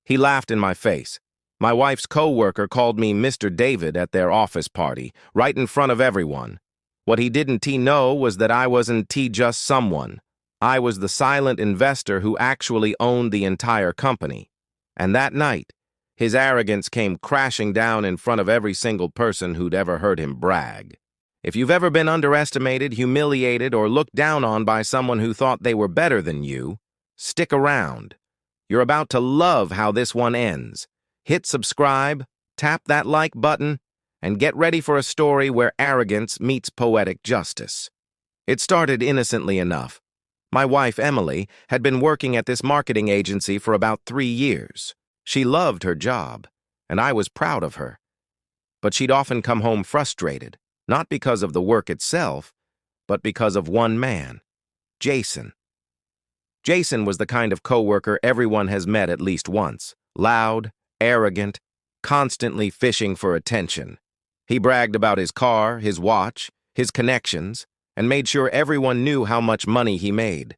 He laughed in my face. My wife's coworker called me Mr. David at their office party, right in front of everyone. What he didn't know was that I wasn't just someone. I was the silent investor who actually owned the entire company. And that night, his arrogance came crashing down in front of every single person who'd ever heard him brag. If you've ever been underestimated, humiliated, or looked down on by someone who thought they were better than you, stick around. You're about to love how this one ends. Hit subscribe, tap that like button, and get ready for a story where arrogance meets poetic justice. It started innocently enough. My wife, Emily, had been working at this marketing agency for about 3 years. She loved her job, and I was proud of her. But she'd often come home frustrated, not because of the work itself, but because of one man, Jason. Jason was the kind of coworker everyone has met at least once. Loud, arrogant, constantly fishing for attention. He bragged about his car, his watch, his connections, and made sure everyone knew how much money he made.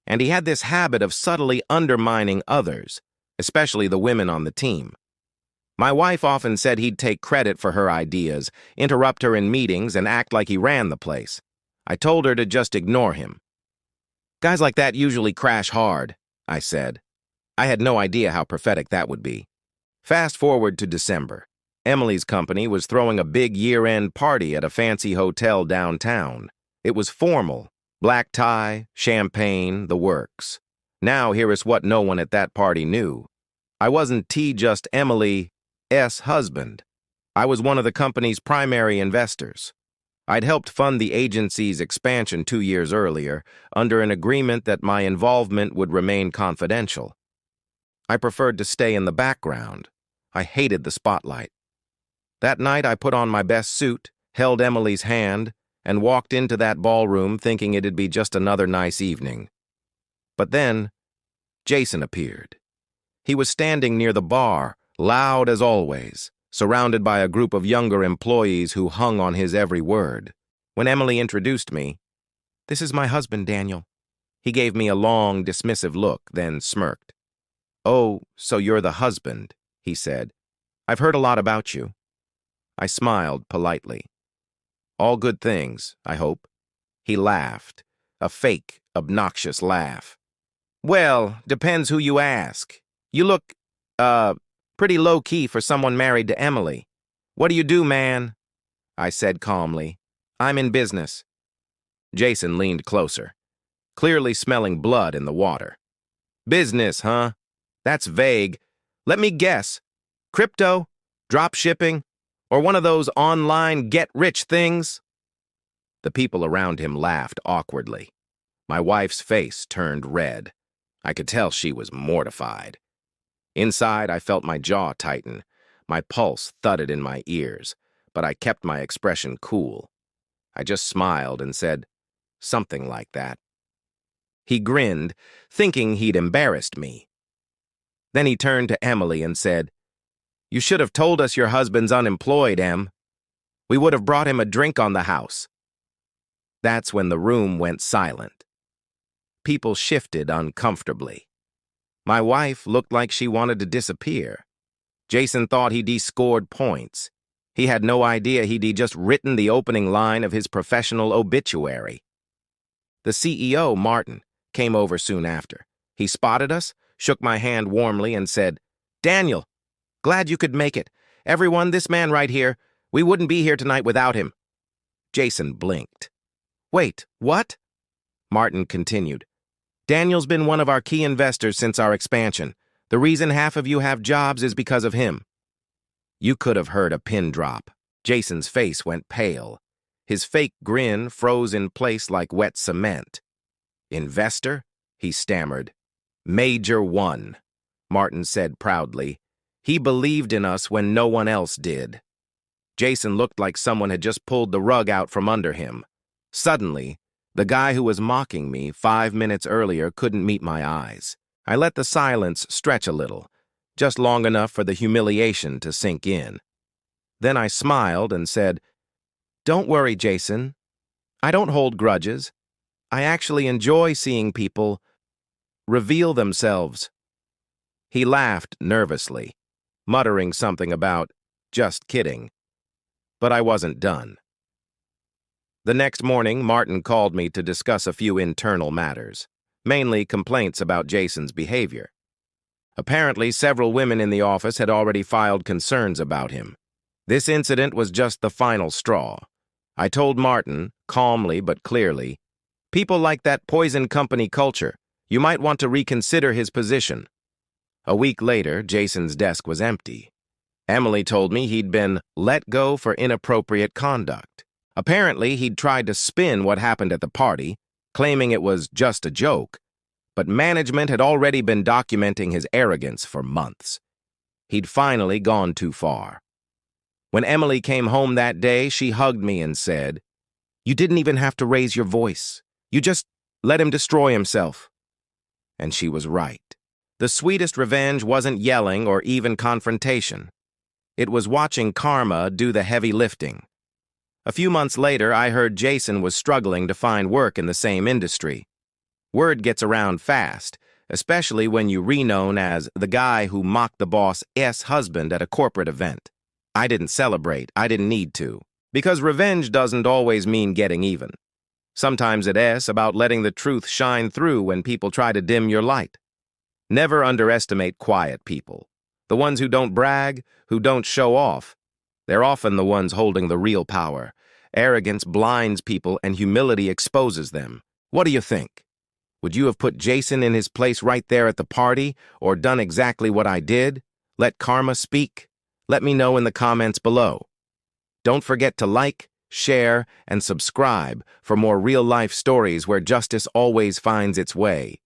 And he had this habit of subtly undermining others, especially the women on the team. My wife often said he'd take credit for her ideas, interrupt her in meetings, and act like he ran the place. I told her to just ignore him. Guys like that usually crash hard, I said. I had no idea how prophetic that would be. Fast forward to December. Emily's company was throwing a big year-end party at a fancy hotel downtown. It was formal, black tie, champagne, the works. Now here is what no one at that party knew. I wasn't just Emily's husband. I was one of the company's primary investors. I'd helped fund the agency's expansion 2 years earlier, under an agreement that my involvement would remain confidential. I preferred to stay in the background. I hated the spotlight. That night I put on my best suit, held Emily's hand, and walked into that ballroom thinking it'd be just another nice evening. But then, Jason appeared. He was standing near the bar, loud as always, surrounded by a group of younger employees who hung on his every word. When Emily introduced me, "This is my husband, Daniel." He gave me a long, dismissive look, then smirked. "Oh, so you're the husband," he said. "I've heard a lot about you." I smiled politely. "All good things, I hope." He laughed, a fake, obnoxious laugh. "Well, depends who you ask. You look, pretty low-key for someone married to Emily. What do you do, man?" I said calmly. "I'm in business." Jason leaned closer, clearly smelling blood in the water. "Business, huh? That's vague. Let me guess. Crypto? Drop shipping? Or one of those online get-rich things?" The people around him laughed awkwardly. My wife's face turned red. I could tell she was mortified. Inside, I felt my jaw tighten. My pulse thudded in my ears, but I kept my expression cool. I just smiled and said, "Something like that." He grinned, thinking he'd embarrassed me. Then he turned to Emily and said, "You should have told us your husband's unemployed, Em. We would have brought him a drink on the house." That's when the room went silent. People shifted uncomfortably. My wife looked like she wanted to disappear. Jason thought he'd scored points. He had no idea he'd just written the opening line of his professional obituary. The CEO, Martin, came over soon after. He spotted us, shook my hand warmly, and said, "Daniel, glad you could make it. Everyone, this man right here, we wouldn't be here tonight without him." Jason blinked. "Wait, what?" Martin continued. "Daniel's been one of our key investors since our expansion. The reason half of you have jobs is because of him." You could have heard a pin drop. Jason's face went pale. His fake grin froze in place like wet cement. "Investor?" he stammered. "Major one," Martin said proudly. "He believed in us when no one else did." Jason looked like someone had just pulled the rug out from under him. Suddenly, the guy who was mocking me 5 minutes earlier couldn't meet my eyes. I let the silence stretch a little, just long enough for the humiliation to sink in. Then I smiled and said, "Don't worry, Jason. I don't hold grudges. I actually enjoy seeing people reveal themselves." He laughed nervously, muttering something about, "Just kidding." But I wasn't done. The next morning, Martin called me to discuss a few internal matters, mainly complaints about Jason's behavior. Apparently, several women in the office had already filed concerns about him. This incident was just the final straw. I told Martin, calmly but clearly, "People like that poison company culture. You might want to reconsider his position." A week later, Jason's desk was empty. Emily told me he'd been let go for inappropriate conduct. Apparently, he'd tried to spin what happened at the party, claiming it was just a joke, but management had already been documenting his arrogance for months. He'd finally gone too far. When Emily came home that day, she hugged me and said, "You didn't even have to raise your voice. You just let him destroy himself." And she was right. The sweetest revenge wasn't yelling or even confrontation. It was watching karma do the heavy lifting. A few months later, I heard Jason was struggling to find work in the same industry. Word gets around fast, especially when you're known as the guy who mocked the boss's husband at a corporate event. I didn't celebrate. I didn't need to. Because revenge doesn't always mean getting even. Sometimes it's about letting the truth shine through when people try to dim your light. Never underestimate quiet people. The ones who don't brag, who don't show off. They're often the ones holding the real power. Arrogance blinds people and humility exposes them. What do you think? Would you have put Jason in his place right there at the party, or done exactly what I did? Let karma speak? Let me know in the comments below. Don't forget to like, share, and subscribe for more real-life stories where justice always finds its way.